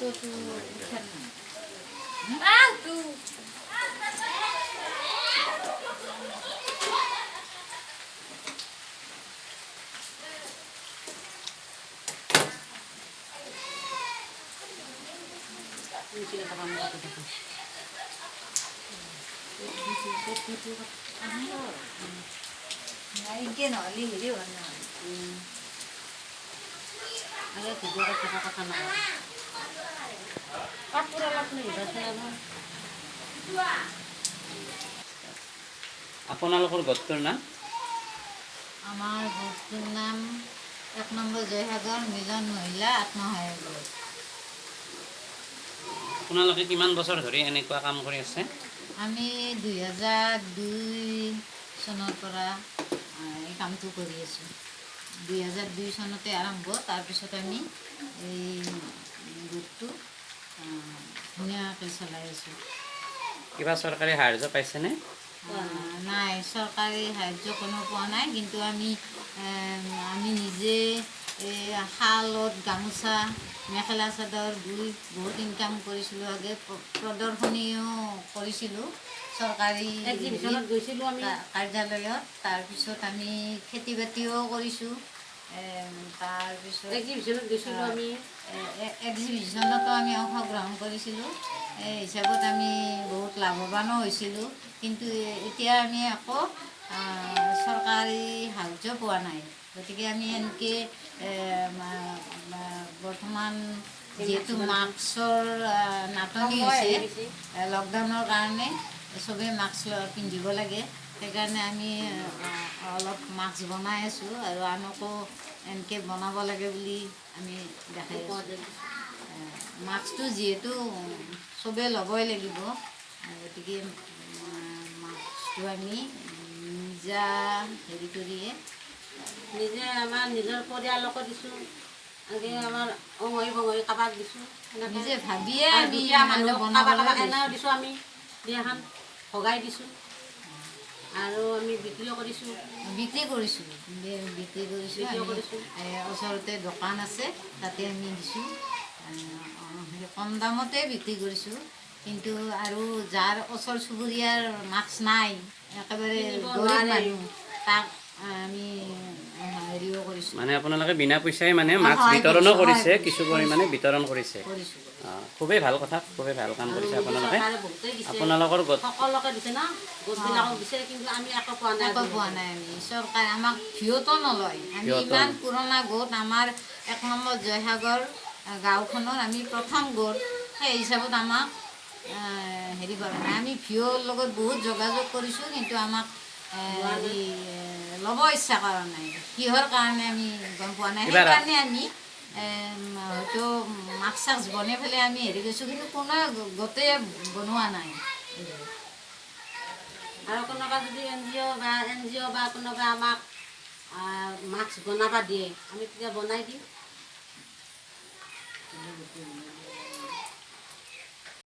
Ini noli ini warna. Ada tiga kata-kata nak. Kapur alat nih, rasanya. আপোনালোকৰ গোটটোৰ নাম? আমাৰ গোটটোৰ নাম ১ নম্বৰ জয়সাগৰ মিলন মহিলা আত্মসহায়ক গোট। আপোনালোকে কিমান বছৰ ধৰি এনেকুৱা কাম কৰি আছে? আমি 2002 চনৰ পৰা এই কামটো কৰি আছোঁ। 2002 চনতে আৰম্ভ, তাৰপিছত আমি এই গোটটো ধুনীয়াকৈ চলাই আছোঁ। কিবা চৰকাৰী সাহায্য পাইছেনে? নাই, চৰকাৰী সাহায্য কোনো পোৱা নাই, কিন্তু আমি নিজে শালত গামোচা মেখেলা চাদৰ বৈ বহুত ইনকাম কৰিছিলোঁ। আগে প্ৰদৰ্শনীও কৰিছিলোঁ চৰকাৰী গৈছিলোঁ আমি কাৰ্যালয়ত। তাৰপিছত আমি খেতি বাতিও কৰিছোঁ। তাৰপিছত এক্সিবিশ্যনত গৈছিলোঁ আমি। এক্সিবিশ্যনতো আমি অংশগ্ৰহণ কৰিছিলোঁ। এই হিচাপত আমি বহুত লাভৱানো হৈছিলোঁ। কিন্তু এতিয়া আমি আকৌ চৰকাৰী সাহায্য পোৱা নাই। গতিকে আমি এনেকৈ বৰ্তমান যিহেতু মাস্কৰ নাটনি হৈছে, লকডাউনৰ কাৰণে চবেই মাস্ক পিন্ধিব লাগে, সেইকাৰণে আমি অলপ মাস্ক বনাই আছোঁ আৰু আনকো এনেকৈ বনাব লাগে বুলি আমি দেখাই আছোঁ। মাস্কটো যিহেতু চবেই ল'বই লাগিব, গতিকে মাস্কটো আমি নিজা হেৰি কৰিয়ে নিজে আমাৰ নিজৰ পৰিয়ালকো দিছোঁ, আনকি আমাৰ অঙহী বঙহী কাবাক দিছোঁ, নিজে ভাবিয়ে আমি মানুহক বনাবলৈ কাবাক এনেও দিছোঁ। আমি বিয়াখন ভগাই দিছোঁ আৰু আমি বিক্ৰীও কৰিছোঁ। বিক্ৰী কৰিছোঁ। ওচৰতে দোকান আছে, তাতে আমি দিছোঁ। কম দামতে বিক্ৰী কৰিছোঁ। কিন্তু আৰু যাৰ ওচৰ চুবুৰীয়াৰ মাস্ক নাই, একেবাৰে গৰীব মানুহ, তাক আমি হেৰিও কৰিছোঁ। মানে আপোনালোকে বিনা পইচাই মানে মাস্ক বিতৰণো কৰিছে, কিছু পৰিমাণে বিতৰণ কৰিছে। খুবেই ভাল কথা, খুবেই ভাল কাম কৰিছে আপোনালোকে। আপোনালোকৰ গোট সকলোকে দিছে না, গোটবিলাকক দিছে, কিন্তু আমি একো পোৱা নাই। পোৱা নাই আমি। চৰকাৰে আমাক ভিঅ'টো নলয়। আমি ইমান পুৰণা গোট, আমাৰ ১ নম্বৰ জয়সাগৰ গাঁওখনৰ আমি প্ৰথম গোট, সেই হিচাপত আমাক হেৰি কৰা নাই। আমি ভিঅ'ৰ লগত বহুত যোগাযোগ কৰিছোঁ, কিন্তু আমাক হেৰি ল'ব ইচ্ছা কৰা নাই। কিহৰ কাৰণে আমি গম পোৱা নাই। সেইকাৰণে আমি হয়তো মাস্ক চাস্ক বনাই পেলাই আমি হেৰি কৰিছোঁ, কিন্তু কোনো গোটেই বনোৱা নাই। আৰু কোনোবা যদি NGO বা কোনোবা আমাক মাস্ক বনাব দিয়ে, আমি তেতিয়া বনাই দিম।